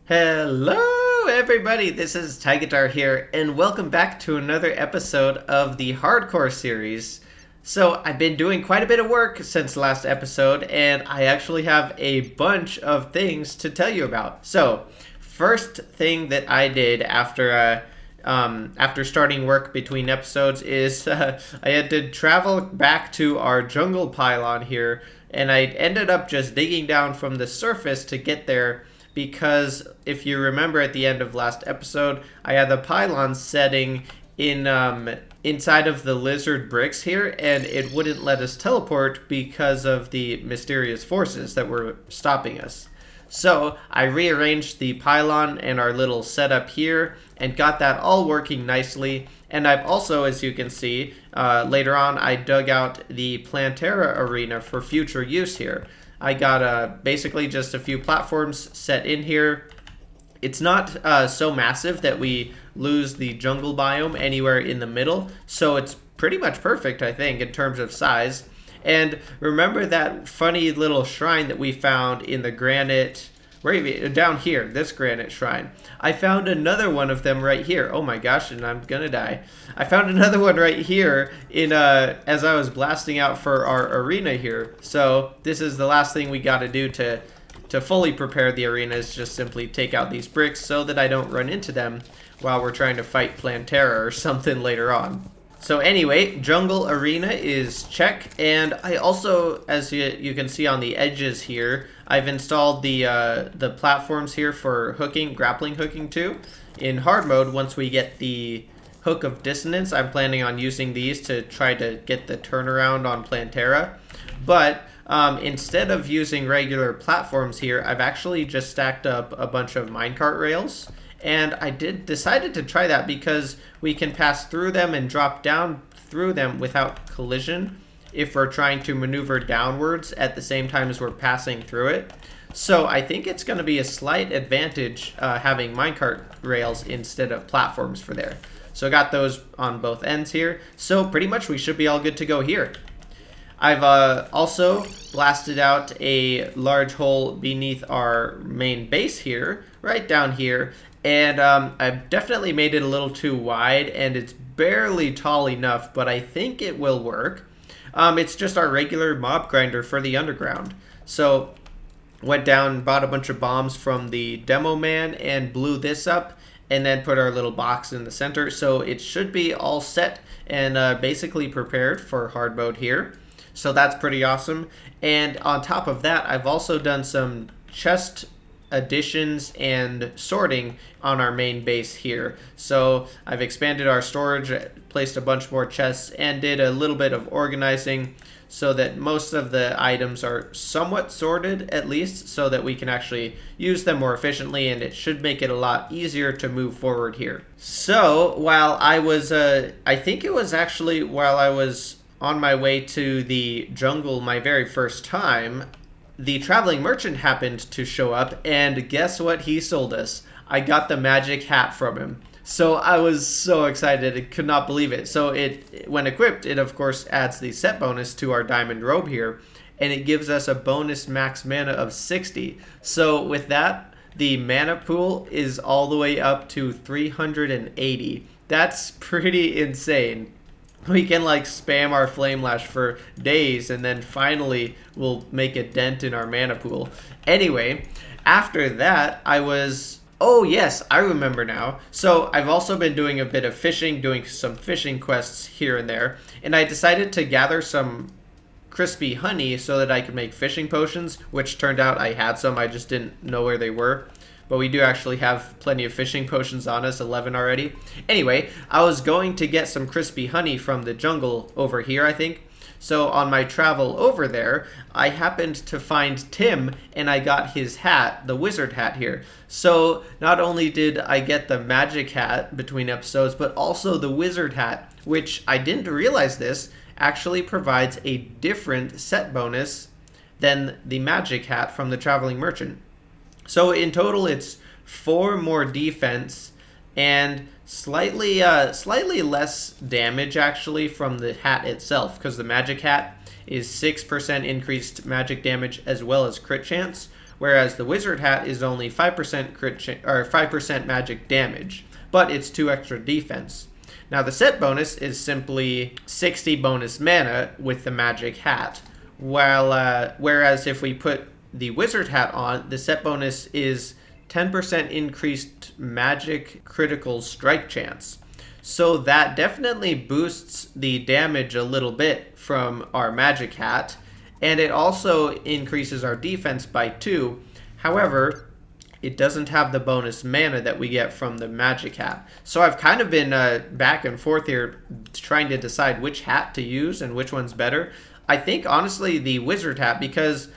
Hello, everybody. This is Tigitar here, and welcome back to another episode of the Hardcore series. So, I've been doing quite a bit of work since the last episode, and I actually have a bunch of things to tell you about. So, first thing that I did after starting work between episodes is I had to travel back to our jungle pylon here, and I ended up just digging down from the surface to get there. Because if you remember at the end of last episode, I had the pylon setting in inside of the lizard bricks here, and it wouldn't let us teleport because of the mysterious forces that were stopping us. So I rearranged the pylon and our little setup here and got that all working nicely. And I've also, as you can see, later on I dug out the Plantera Arena for future use here. I got basically just a few platforms set in here. It's not so massive that we lose the jungle biome anywhere in the middle, so it's pretty much perfect, I think, in terms of size. And remember that funny little shrine that we found in the granite... down here, this granite shrine. I found another one of them right here. Oh my gosh, and I'm gonna die. I found another one right here in as I was blasting out for our arena here. So this is the last thing we gotta do to fully prepare the arena, is just simply take out these bricks so that I don't run into them while we're trying to fight Plantera or something later on. So anyway, jungle arena is check, and I also, as you can see on the edges here, I've installed the platforms here for grappling hooking too. In hard mode, once we get the hook of dissonance, I'm planning on using these to try to get the turnaround on Plantera. But instead of using regular platforms here, I've actually just stacked up a bunch of minecart rails. And I decided to try that because we can pass through them and drop down through them without collision if we're trying to maneuver downwards at the same time as we're passing through it. So I think it's going to be a slight advantage having minecart rails instead of platforms for there. So I got those on both ends here. So pretty much we should be all good to go here. I've also blasted out a large hole beneath our main base here, right down here. And I've definitely made it a little too wide, and it's barely tall enough, but I think it will work. It's just our regular mob grinder for the underground. So went down, bought a bunch of bombs from the demo man, and blew this up, and then put our little box in the center. So it should be all set and basically prepared for hard mode here. So that's pretty awesome. And on top of that, I've also done some chest additions and sorting on our main base here. So I've expanded our storage, placed a bunch more chests, and did a little bit of organizing so that most of the items are somewhat sorted, at least, so that we can actually use them more efficiently, and it should make it a lot easier to move forward here. So while I was, I think it was actually while I was on my way to the jungle my very first time, the traveling merchant happened to show up, and guess what he sold us? I got the magic hat from him. So I was so excited, I could not believe it. So when equipped, it of course adds the set bonus to our diamond robe here, and it gives us a bonus max mana of 60. So with that, the mana pool is all the way up to 380. That's pretty insane. We can like spam our Flamelash for days, and then finally we'll make a dent in our mana pool. Anyway, after that oh yes, I remember now. So I've also been doing a bit of fishing, doing some fishing quests here and there, and I decided to gather some crispy honey so that I could make fishing potions, which turned out I had some, I just didn't know where they were. But we do actually have plenty of fishing potions on us, 11 already. Anyway, I was going to get some crispy honey from the jungle over here, I think. So on my travel over there, I happened to find Tim, and I got his hat, the wizard hat here. So not only did I get the magic hat between episodes, but also the wizard hat, which I didn't realize this, actually provides a different set bonus than the magic hat from the traveling merchant. So in total, it's 4 more defense and slightly less damage actually from the hat itself, because the magic hat is 6% increased magic damage as well as crit chance, whereas the wizard hat is only 5% or 5% magic damage, but it's 2 extra defense. Now the set bonus is simply 60 bonus mana with the magic hat, while whereas if we put the wizard hat on, the set bonus is 10% increased magic critical strike chance. So that definitely boosts the damage a little bit from our magic hat, and it also increases our defense by 2. However, it doesn't have the bonus mana that we get from the magic hat. So I've kind of been back and forth here trying to decide which hat to use and which one's better. I think honestly the wizard hat, because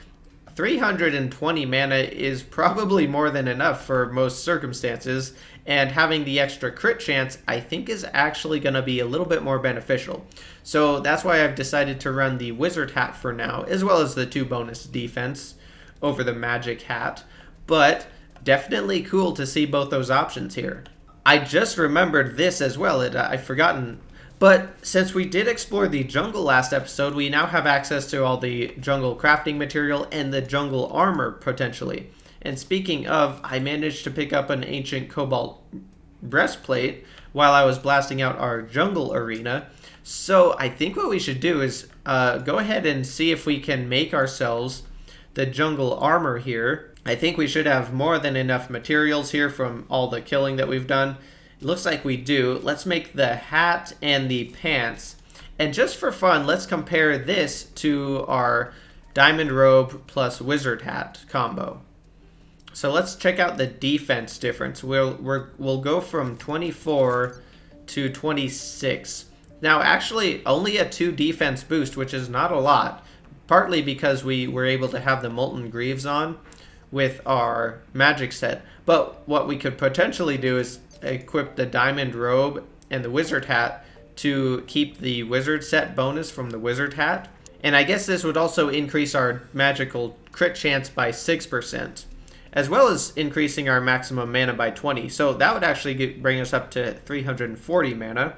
320 mana is probably more than enough for most circumstances, and having the extra crit chance I think is actually going to be a little bit more beneficial. So that's why I've decided to run the wizard hat for now, as well as the 2 bonus defense over the magic hat. But definitely cool to see both those options here. I just remembered this as well, I've forgotten. But since we did explore the jungle last episode, we now have access to all the jungle crafting material and the jungle armor, potentially. And speaking of, I managed to pick up an ancient cobalt breastplate while I was blasting out our jungle arena. So I think what we should do is go ahead and see if we can make ourselves the jungle armor here. I think we should have more than enough materials here from all the killing that we've done. It looks like we do. Let's make the hat and the pants. And just for fun, let's compare this to our diamond robe plus wizard hat combo. So let's check out the defense difference. We'll go from 24 to 26. Now actually only a 2 defense boost, which is not a lot. Partly because we were able to have the Molten Greaves on with our magic set. But what we could potentially do is equip the diamond robe and the wizard hat to keep the wizard set bonus from the wizard hat. And I guess this would also increase our magical crit chance by 6%, as well as increasing our maximum mana by 20. So that would actually bring us up to 340 mana.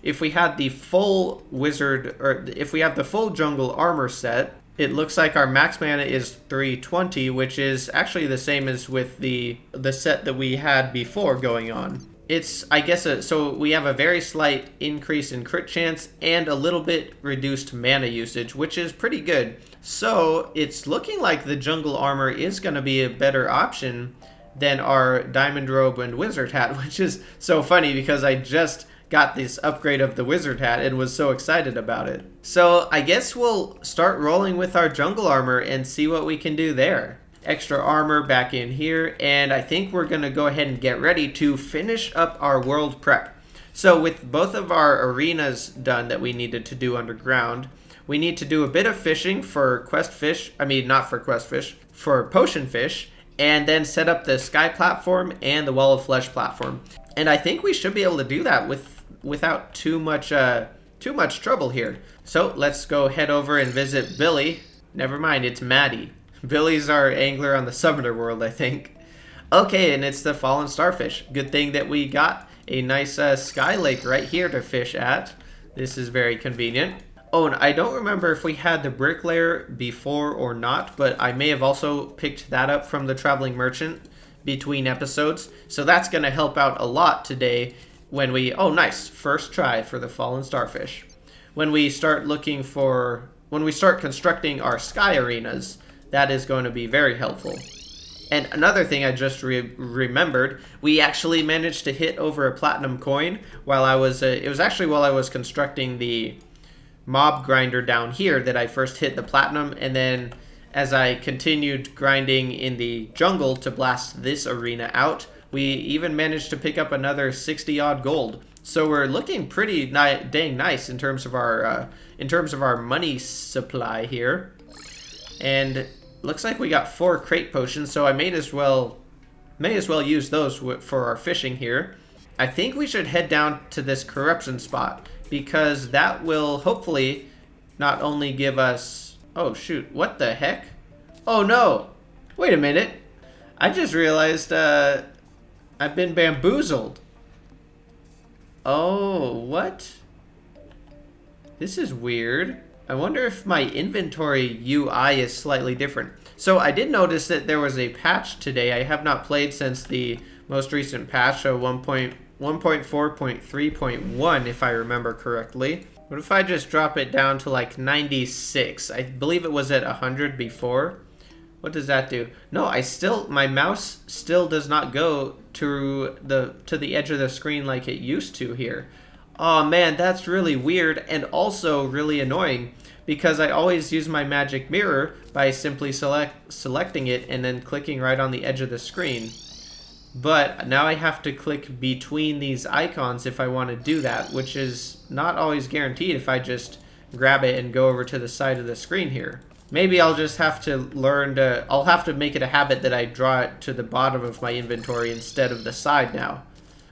If we had the full wizard, or if we have the full jungle armor set, it looks like our max mana is 320, which is actually the same as with the set that we had before going on. It's, I guess, so we have a very slight increase in crit chance and a little bit reduced mana usage, which is pretty good. So it's looking like the jungle armor is going to be a better option than our diamond robe and wizard hat, which is so funny because I just got this upgrade of the wizard hat and was so excited about it. So I guess we'll start rolling with our jungle armor and see what we can do there. Extra armor back in here, and I think we're going to go ahead and get ready to finish up our world prep. So with both of our arenas done that we needed to do underground, we need to do a bit of fishing for quest fish, not for quest fish, for potion fish, and then set up the sky platform and the wall of flesh platform. And I think we should be able to do that without too much trouble here. So let's go head over and visit Billy. Never mind, it's Maddie. Billy's our angler on the Summoner World, I think. Okay, and it's the Fallen Starfish. Good thing that we got a nice sky lake right here to fish at. This is very convenient. Oh, and I don't remember if we had the bricklayer before or not, but I may have also picked that up from the Traveling Merchant between episodes. So that's going to help out a lot today when we... Oh, nice. First try for the Fallen Starfish. When we start constructing our sky arenas, that is going to be very helpful. And another thing I just remembered, we actually managed to hit over a platinum coin while I was... it was actually while I was constructing the mob grinder down here that I first hit the platinum, and then as I continued grinding in the jungle to blast this arena out, we even managed to pick up another 60 odd gold. So we're looking pretty dang nice in terms of our money supply here. And looks like we got 4 crate potions, so I may as well use those for our fishing here. I think we should head down to this corruption spot, because that will hopefully not only give us... Oh shoot, what the heck? Oh no! Wait a minute! I just realized I've been bamboozled. Oh, what? This is weird. I wonder if my inventory UI is slightly different. So I did notice that there was a patch today. I have not played since the most recent patch, so 1.4.3.1 if I remember correctly. What if I just drop it down to like 96? I believe it was at 100 before. What does that do? No, my mouse still does not go to the edge of the screen like it used to here. Oh man, that's really weird and also really annoying because I always use my magic mirror by simply selecting it and then clicking right on the edge of the screen. But now I have to click between these icons if I want to do that, which is not always guaranteed if I just grab it and go over to the side of the screen here. Maybe I'll just have to I'll have to make it a habit that I draw it to the bottom of my inventory instead of the side now.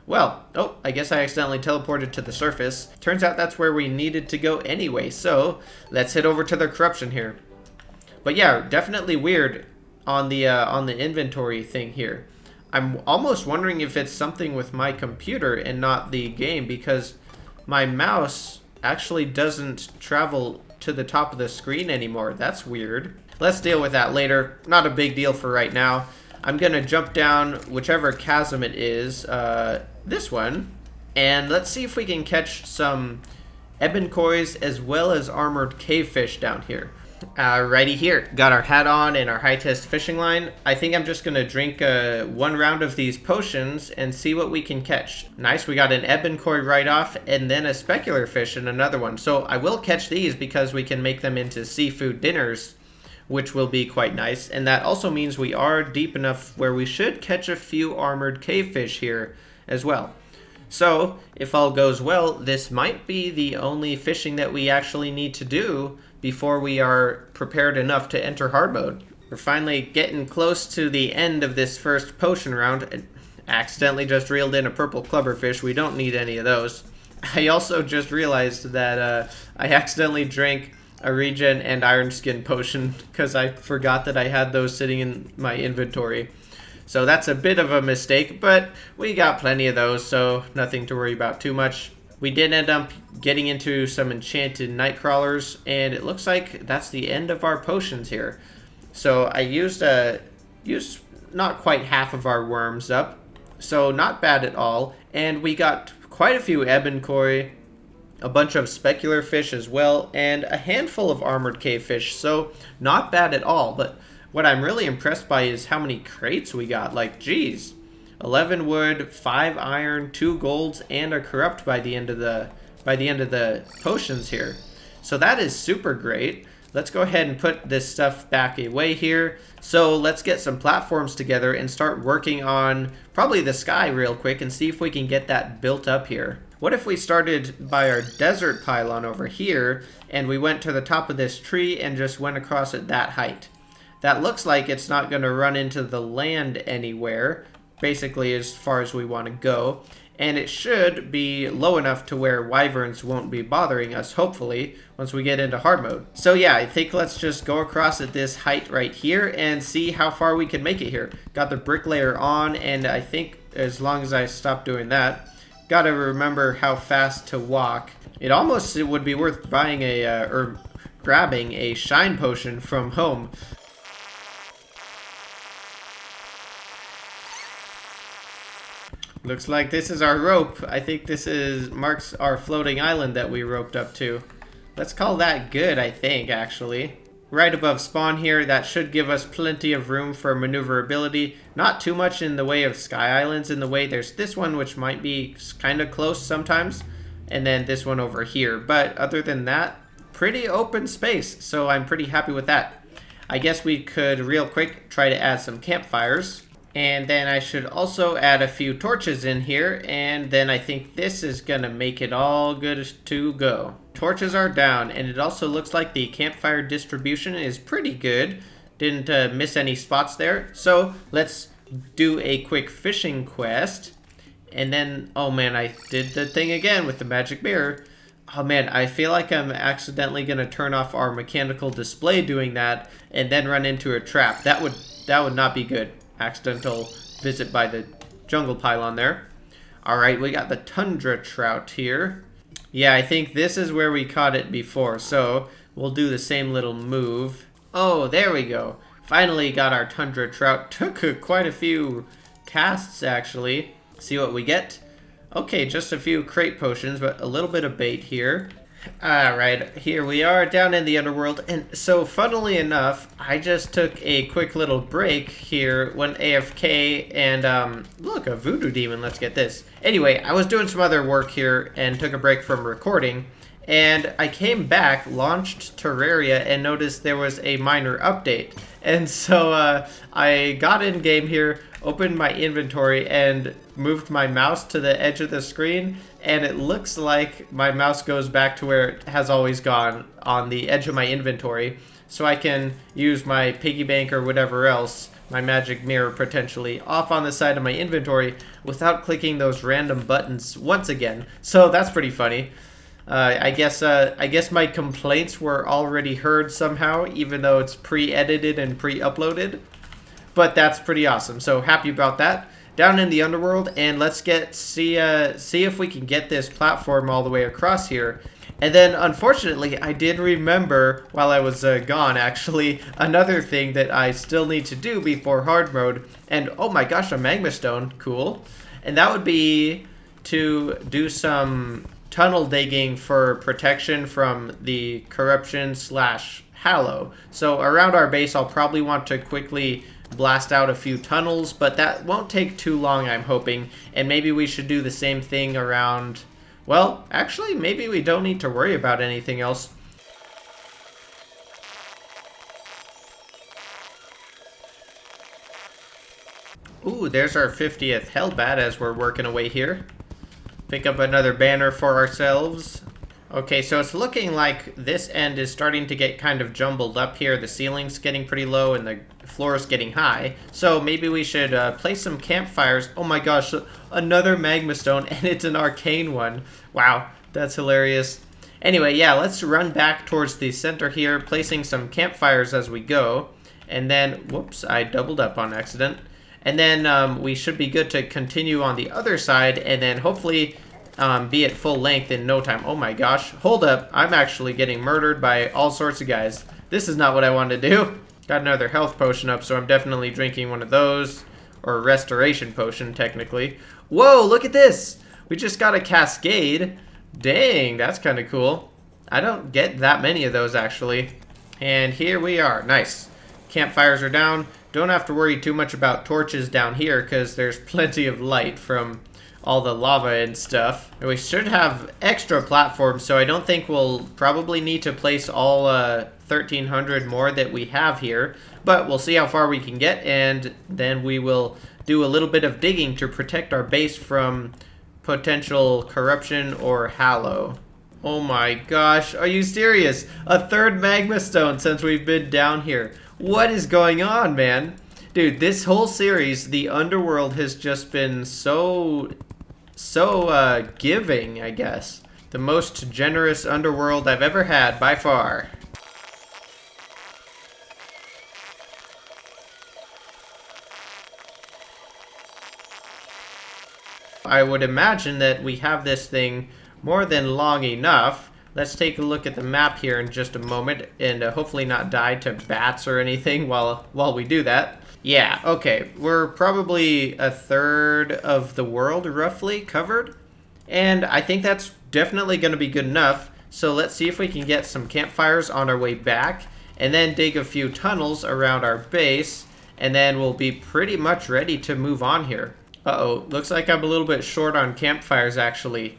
Well, oh, I guess I accidentally teleported to the surface. Turns out that's where we needed to go anyway, so let's head over to the corruption here. But yeah, definitely weird on the inventory thing here. I'm almost wondering if it's something with my computer and not the game, because my mouse actually doesn't travel to the top of the screen anymore. That's weird. Let's deal with that later. Not a big deal for right now. I'm gonna jump down whichever chasm it is, this one, and let's see if we can catch some ebon kois as well as armored cavefish down here. Righty here, got our hat on and our high test fishing line. I think I'm just gonna drink one round of these potions and see what we can catch. Nice, we got an ebon koi right off and then a specular fish in another one. So I will catch these because we can make them into seafood dinners, which will be quite nice. And that also means we are deep enough where we should catch a few armored cavefish here as well. So if all goes well, this might be the only fishing that we actually need to do before we are prepared enough to enter hard mode. We're finally getting close to the end of this first potion round. I accidentally just reeled in a purple clubberfish. We don't need any of those. I also just realized that I accidentally drank a regen and iron skin potion because I forgot that I had those sitting in my inventory. So that's a bit of a mistake, but we got plenty of those, so nothing to worry about too much. We did end up getting into some enchanted night crawlers, and it looks like that's the end of our potions here. So I used not quite half of our worms up, so not bad at all. And we got quite a few ebon koi, a bunch of specular fish as well, and a handful of armored cavefish, so not bad at all. But what I'm really impressed by is how many crates we got. Like, geez, 11 wood, 5 iron, 2 golds, and a corrupt by the end of the potions here. So that is super great. Let's go ahead and put this stuff back away here. So let's get some platforms together and start working on probably the sky real quick and see if we can get that built up here. What if we started by our desert pylon over here and we went to the top of this tree and just went across at that height? That looks like it's not going to run into the land anywhere, basically as far as we want to go. And it should be low enough to where wyverns won't be bothering us, hopefully, once we get into hard mode. So yeah, I think let's just go across at this height right here and see how far we can make it here. Got the bricklayer on, and I think as long as I stop doing that, gotta remember how fast to walk. It would be worth buying or grabbing a shine potion from home. Looks like this is our rope. I think this marks our floating island that we roped up to. Let's call that good, I think, actually. Right above spawn here, that should give us plenty of room for maneuverability. Not too much in the way of sky islands. In the way there's this one, which might be kind of close sometimes, and then this one over here. But other than that, pretty open space, so I'm pretty happy with that. I guess we could real quick try to add some campfires. And then I should also add a few torches in here, and then I think this is gonna make it all good to go. Torches are down, and it also looks like the campfire distribution is pretty good. Didn't miss any spots there. So let's do a quick fishing quest. And then, oh man, I did the thing again with the magic mirror. Oh man, I feel like I'm accidentally gonna turn off our mechanical display doing that and then run into a trap. That would not be good. Accidental visit by the jungle pylon there. Alright, we got the Tundra Trout here. Yeah, I think this is where we caught it before. So we'll do the same little move. Oh, there we go. Finally got our Tundra Trout. Took quite a few casts, actually. See what we get. Okay, just a few crate potions, but a little bit of bait here. Alright, here we are down in the Underworld. And so, funnily enough, I just took a quick little break here, went AFK, and look, a voodoo demon, let's get this. Anyway, I was doing some other work here and took a break from recording. And I came back, launched Terraria, and noticed there was a minor update. And so I got in game here, opened my inventory, and moved my mouse to the edge of the screen. And it looks like my mouse goes back to where it has always gone, on the edge of my inventory. So I can use my piggy bank or whatever else, my magic mirror potentially, off on the side of my inventory without clicking those random buttons once again. So that's pretty funny. I guess my complaints were already heard somehow, even though it's pre-edited and pre-uploaded. But that's pretty awesome. So happy about that. Down in the Underworld, and let's see if we can get this platform all the way across here. And then, unfortunately, I did remember while I was gone, actually, another thing that I still need to do before hard mode. And oh my gosh, a magma stone, cool. And that would be to do some tunnel digging for protection from the corruption / hallow. So around our base, I'll probably want to quickly blast out a few tunnels, but that won't take too long, I'm hoping. And maybe we should do the same thing around... Well, actually, maybe we don't need to worry about anything else. Ooh, there's our 50th Hellbat as we're working away here. Pick up another banner for ourselves. Okay, so it's looking like this end is starting to get kind of jumbled up here. The ceiling's getting pretty low and the floor's getting high. So maybe we should place some campfires. Oh my gosh, another magma stone, and it's an arcane one. Wow, that's hilarious. Anyway, yeah, let's run back towards the center here, placing some campfires as we go. And then, whoops, I doubled up on accident. And then we should be good to continue on the other side, and then hopefully be at full length in no time. Oh my gosh, hold up, I'm actually getting murdered by all sorts of guys. This is not what I wanted to do. Got another health potion up, so I'm definitely drinking one of those. Or a restoration potion, technically. Whoa, look at this! We just got a cascade. Dang, that's kind of cool. I don't get that many of those, actually. And here we are. Nice. Campfires are down. Don't have to worry too much about torches down here, because there's plenty of light from all the lava and stuff. And we should have extra platforms, so I don't think we'll probably need to place all 1,300 more that we have here. But we'll see how far we can get, and then we will do a little bit of digging to protect our base from potential corruption or hallow. Oh my gosh, are you serious? A third magma stone since we've been down here. What is going on, man? Dude, this whole series, the Underworld, has just been so giving, I guess. The most generous Underworld I've ever had, by far. I would imagine that we have this thing more than long enough. Let's take a look at the map here in just a moment, and hopefully not die to bats or anything while we do that. Yeah, okay, we're probably a third of the world roughly covered, and I think that's definitely going to be good enough. So let's see if we can get some campfires on our way back, and then dig a few tunnels around our base, and then we'll be pretty much ready to move on here. Uh-oh, looks like I'm a little bit short on campfires, actually.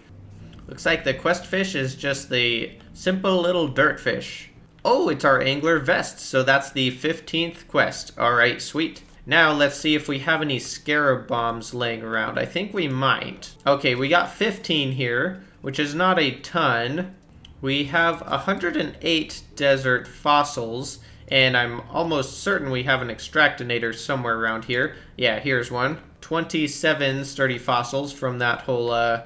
Looks like the quest fish is just the simple little dirt fish. Oh, it's our angler vest, so that's the 15th quest. Alright, sweet. Now let's see if we have any scarab bombs laying around. I think we might. Okay, we got 15 here, which is not a ton. We have 108 desert fossils, and I'm almost certain we have an extractinator somewhere around here. Yeah, here's one. 27 sturdy fossils from that whole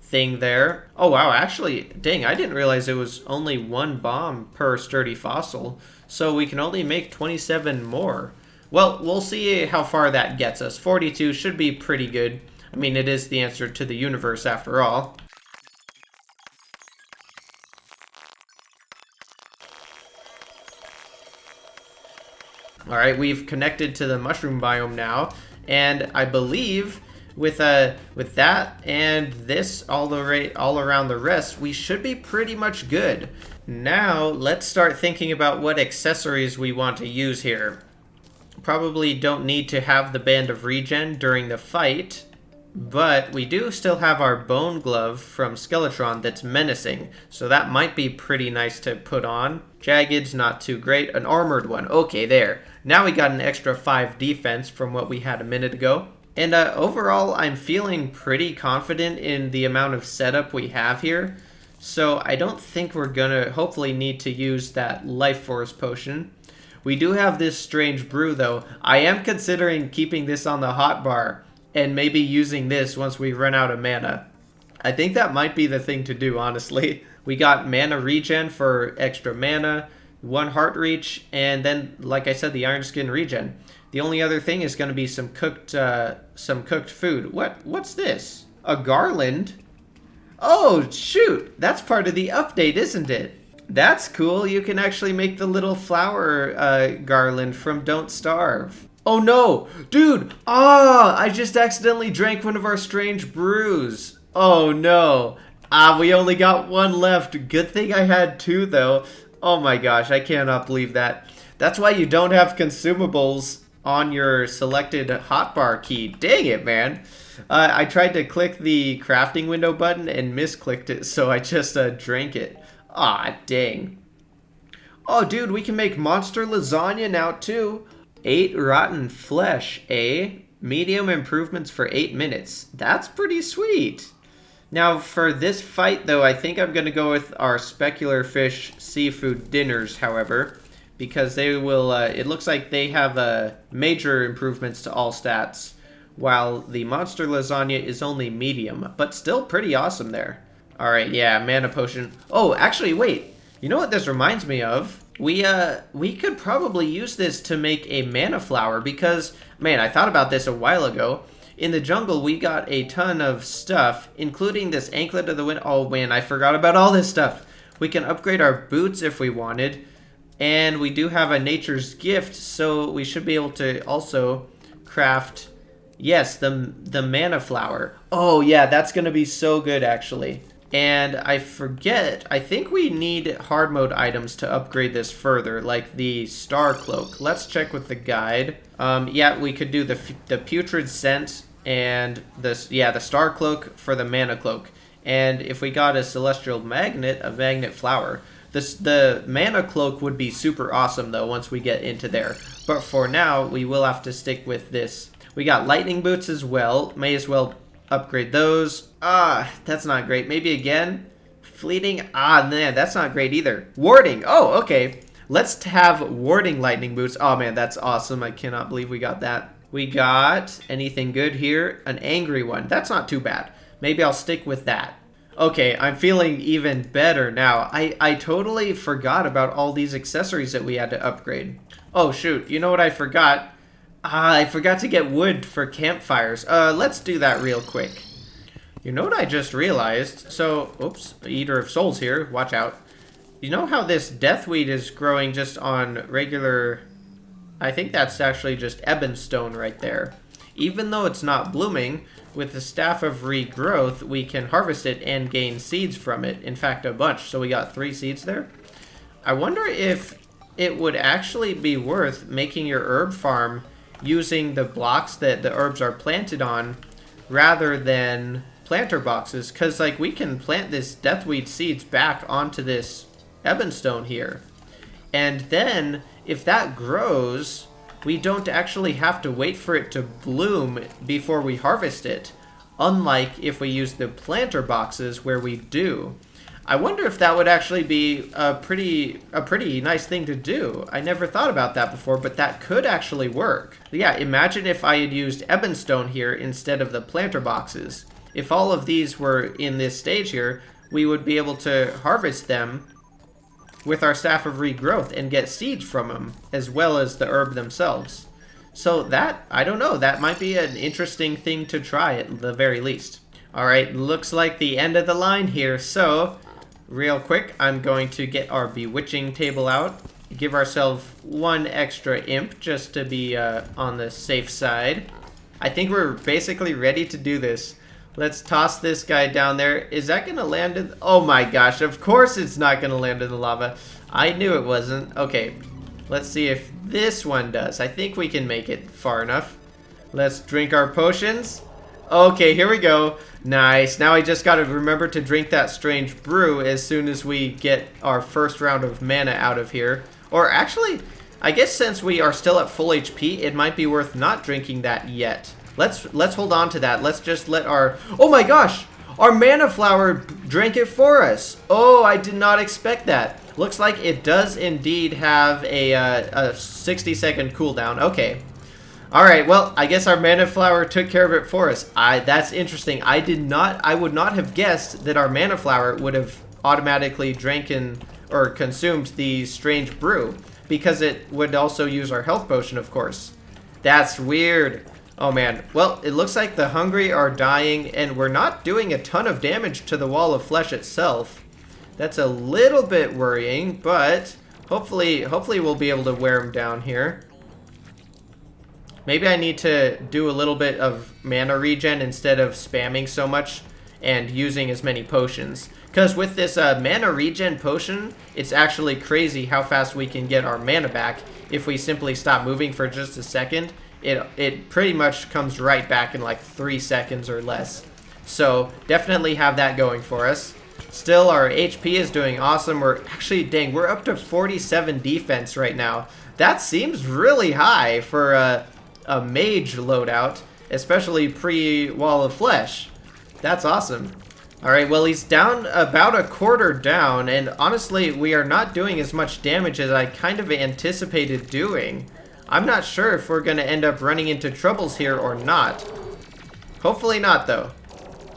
thing there. Oh wow, actually, dang, I didn't realize it was only one bomb per sturdy fossil, so we can only make 27 more. Well, we'll see how far that gets us. 42 should be pretty good. I mean, it is the answer to the universe after all. All right, we've connected to the mushroom biome now, and I believe with that and this all around the rest, we should be pretty much good. Now let's start thinking about what accessories we want to use here. Probably don't need to have the band of regen during the fight, but we do still have our bone glove from Skeletron that's menacing, so that might be pretty nice to put on. Jagged's not too great. An armored one. Okay, there. Now we got an extra 5 defense from what we had a minute ago. And overall, I'm feeling pretty confident in the amount of setup we have here. So I don't think we're gonna hopefully need to use that Life Force potion. We do have this strange brew though. I am considering keeping this on the hotbar and maybe using this once we run out of mana. I think that might be the thing to do, honestly. We got mana regen for extra mana, 1 heart reach, and then, like I said, the Iron Skin regen. The only other thing is going to be some cooked food. What's this? A garland? Oh, shoot! That's part of the update, isn't it? That's cool. You can actually make the little flower garland from Don't Starve. Oh no! Dude! Ah! I just accidentally drank one of our strange brews. Oh no. We only got 1 left. Good thing I had 2 though. Oh my gosh, I cannot believe that. That's why you don't have consumables on your selected hotbar key. Dang it, man. I tried to click the crafting window button and misclicked it, so I just drank it. Ah, dang. Oh, dude, we can make monster lasagna now, too. 8 rotten flesh, eh? Medium improvements for 8 minutes. That's pretty sweet. Now, for this fight, though, I think I'm going to go with our specular fish seafood dinners, however, because they will, it looks like they have major improvements to all stats, while the monster lasagna is only medium, but still pretty awesome there. All right, yeah, mana potion. Oh, actually, wait. You know what this reminds me of? We could probably use this to make a mana flower because, man, I thought about this a while ago. In the jungle, we got a ton of stuff, including this anklet of the wind. Oh, man, I forgot about all this stuff. We can upgrade our boots if we wanted. And we do have a nature's gift, so we should be able to also craft, yes, the mana flower. Oh, yeah, that's going to be so good, actually. And I forget, I think we need hard mode items to upgrade this further, like the star cloak. Let's check with the guide. Yeah, we could do the putrid scent and the star cloak for the mana cloak. And if we got a celestial magnet, a magnet flower, the mana cloak would be super awesome though once we get into there. But for now, we will have to stick with this. We got lightning boots as well. May as well upgrade those. That's not great. Maybe again. Fleeting. Man, that's not great either. Warding. Oh, okay. Let's have warding lightning boots. Oh, man, that's awesome. I cannot believe we got that. We got anything good here? An angry one. That's not too bad. Maybe I'll stick with that. Okay, I'm feeling even better now. I totally forgot about all these accessories that we had to upgrade. Oh, shoot. You know what I forgot? I forgot to get wood for campfires. Let's do that real quick. You know what I just realized? So, oops, Eater of Souls here. Watch out. You know how this deathweed is growing just on regular... I think that's actually just ebonstone right there. Even though it's not blooming, with the Staff of Regrowth, we can harvest it and gain seeds from it. In fact, a bunch. So we got 3 seeds there. I wonder if it would actually be worth making your herb farm using the blocks that the herbs are planted on rather than planter boxes, because like we can plant this deathweed seeds back onto this ebonstone here, and then if that grows, we don't actually have to wait for it to bloom before we harvest it, unlike if we use the planter boxes where we do. I wonder if that would actually be a pretty nice thing to do. I never thought about that before, but that could actually work. Yeah, imagine if I had used ebonstone here instead of the planter boxes. If all of these were in this stage here, we would be able to harvest them with our Staff of Regrowth and get seeds from them, as well as the herb themselves. So that, I don't know, that might be an interesting thing to try at the very least. Alright, looks like the end of the line here, so... real quick, I'm going to get our bewitching table out. give ourselves one extra imp just to be on the safe side. I think we're basically ready to do this. Let's toss this guy down there. Is that going to land in... Oh my gosh, of course it's not going to land in the lava. I knew it wasn't. Okay, let's see if this one does. I think we can make it far enough. Let's drink our potions. Okay, here we go. Nice. Now I just got to remember to drink that strange brew as soon as we get our first round of mana out of here. Or actually, I guess since we are still at full HP, it might be worth not drinking that yet. Let's hold on to that. Let's just let our... Oh my gosh! Our mana flower drank it for us. Oh, I did not expect that. Looks like it does indeed have a 60-second cooldown. Okay. Alright, well, I guess our mana flower took care of it for us. That's interesting. I would not have guessed that our mana flower would have automatically drank or consumed the strange brew, because it would also use our health potion, of course. That's weird. Oh man. Well, it looks like the hungry are dying, and we're not doing a ton of damage to the wall of flesh itself. That's a little bit worrying, but hopefully we'll be able to wear them down here. Maybe I need to do a little bit of mana regen instead of spamming so much and using as many potions. Because with this mana regen potion, it's actually crazy how fast we can get our mana back if we simply stop moving for just a second. It pretty much comes right back in like 3 seconds or less. So definitely have that going for us. Still, our HP is doing awesome. We're actually, dang, we're up to 47 defense right now. That seems really high for a mage loadout, especially pre-Wall of Flesh. That's awesome. Alright, well, he's down about a quarter down, and honestly, we are not doing as much damage as I kind of anticipated doing. I'm not sure if we're going to end up running into troubles here or not. Hopefully not, though.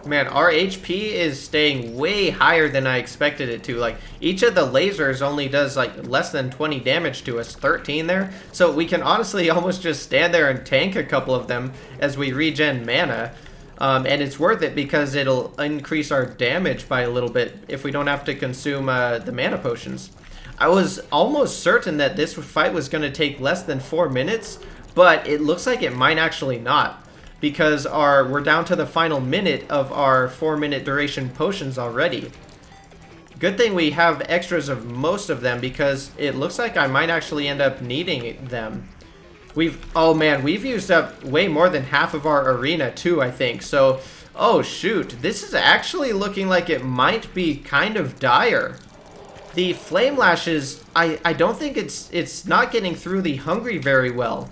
Man, our HP is staying way higher than I expected it to. Like, each of the lasers only does, like, less than 20 damage to us. 13 there. So we can honestly almost just stand there and tank a couple of them as we regen mana. And it's worth it because it'll increase our damage by a little bit if we don't have to consume the mana potions. I was almost certain that this fight was going to take less than 4 minutes, but it looks like it might actually not. Because we're down to the final minute of our 4-minute duration potions already. Good thing we have extras of most of them, because it looks like I might actually end up needing them. Oh man, we've used up way more than half of our arena too, I think. So, oh shoot, this is actually looking like it might be kind of dire. The Flamelash is, I don't think it's not getting through the hungry very well.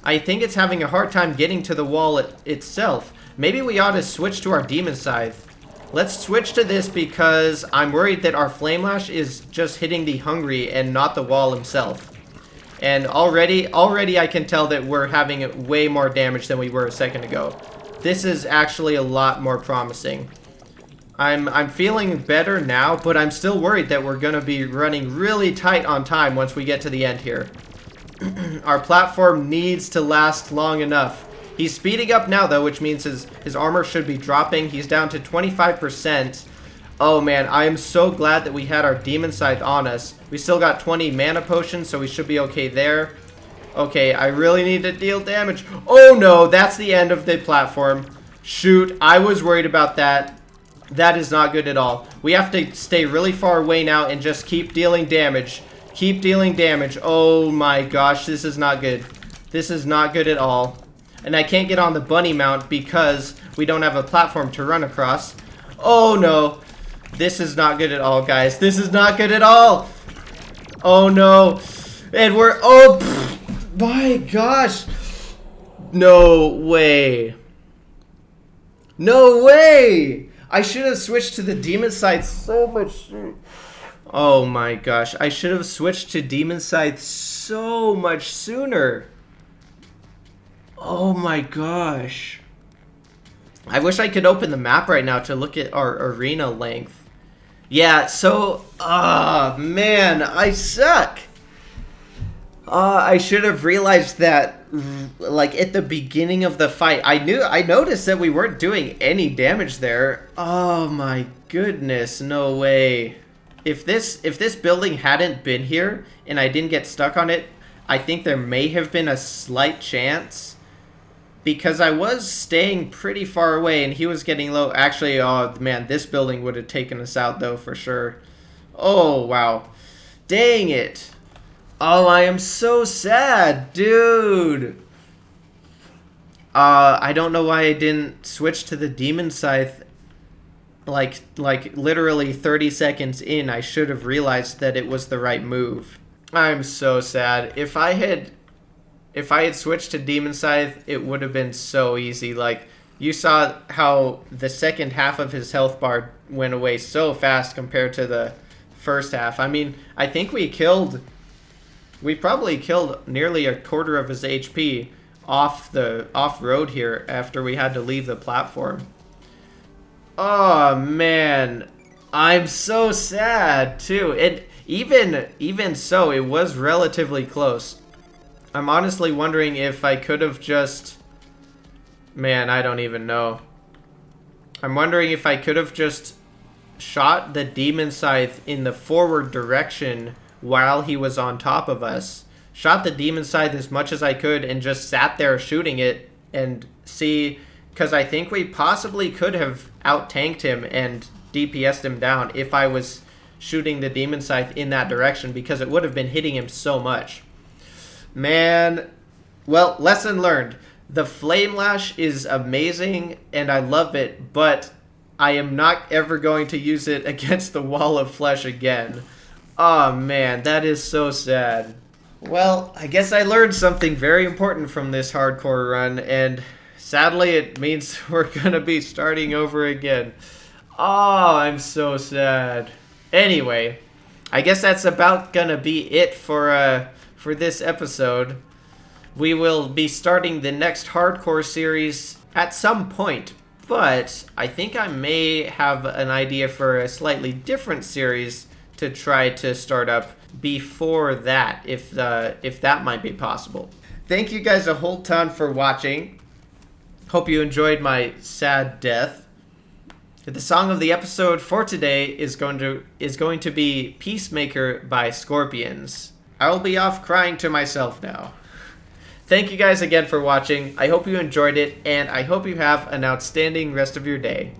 I think it's having a hard time getting to the wall itself. Maybe we ought to switch to our Demon Scythe. Let's switch to this because I'm worried that our Flamelash is just hitting the hungry and not the wall himself. And already I can tell that we're having way more damage than we were a second ago. This is actually a lot more promising. I'm feeling better now, but I'm still worried that we're going to be running really tight on time once we get to the end here. Our platform needs to last long enough. He's speeding up now, though, which means his armor should be dropping. He's down to 25%. Oh, man, I am so glad that we had our Demon Scythe on us. We still got 20 mana potions, so we should be okay there. Okay, I really need to deal damage. Oh, no, that's the end of the platform. Shoot, I was worried about that. That is not good at all. We have to stay really far away now and just keep dealing damage. Keep dealing damage. Oh my gosh, this is not good. This is not good at all. And I can't get on the bunny mount because we don't have a platform to run across. Oh no. This is not good at all, guys. This is not good at all. Oh no. And oh my gosh. No way. No way. I should have switched to the Demon Scythe so much sooner. Oh my gosh, I should have switched to Demon Scythe so much sooner. Oh my gosh. I wish I could open the map right now to look at our arena length. Yeah, so, man, I suck. I should have realized that, like, at the beginning of the fight. I noticed that we weren't doing any damage there. Oh my goodness, no way. If this building hadn't been here and I didn't get stuck on it, I think there may have been a slight chance, because I was staying pretty far away and he was getting low. Actually, oh man, this building would have taken us out though for sure. Oh wow. Dang it. Oh, I am so sad, dude. I don't know why I didn't switch to the Demon Scythe. Like literally 30 seconds in, I should have realized that it was the right move. I'm so sad. If I had switched to Demon Scythe, it would have been so easy. Like, you saw how the second half of his health bar went away so fast compared to the first half. I mean, I think we probably killed nearly a quarter of his HP off road here after we had to leave the platform. Oh man, I'm so sad too. And even so, it was relatively close. I'm honestly wondering if I could have just... Man, I don't even know. I'm wondering if I could have just shot the Demon Scythe in the forward direction while he was on top of us. Shot the Demon Scythe as much as I could and just sat there shooting it and see... Because I think we possibly could have out-tanked him and DPS'd him down if I was shooting the Demon Scythe in that direction, because it would have been hitting him so much. Man, well, lesson learned. The Flamelash is amazing and I love it, but I am not ever going to use it against the wall of flesh again. Oh man, that is so sad. Well, I guess I learned something very important from this hardcore run, and sadly it means we're gonna be starting over again. Oh, I'm so sad. Anyway, I guess that's about gonna be it for this episode. We will be starting the next hardcore series at some point, but I think I may have an idea for a slightly different series to try to start up before that, if that might be possible. Thank you guys a whole ton for watching. Hope you enjoyed my sad death. The song of the episode for today is going to be Peacemaker by Scorpions. I will be off crying to myself now. Thank you guys again for watching. I hope you enjoyed it, and I hope you have an outstanding rest of your day.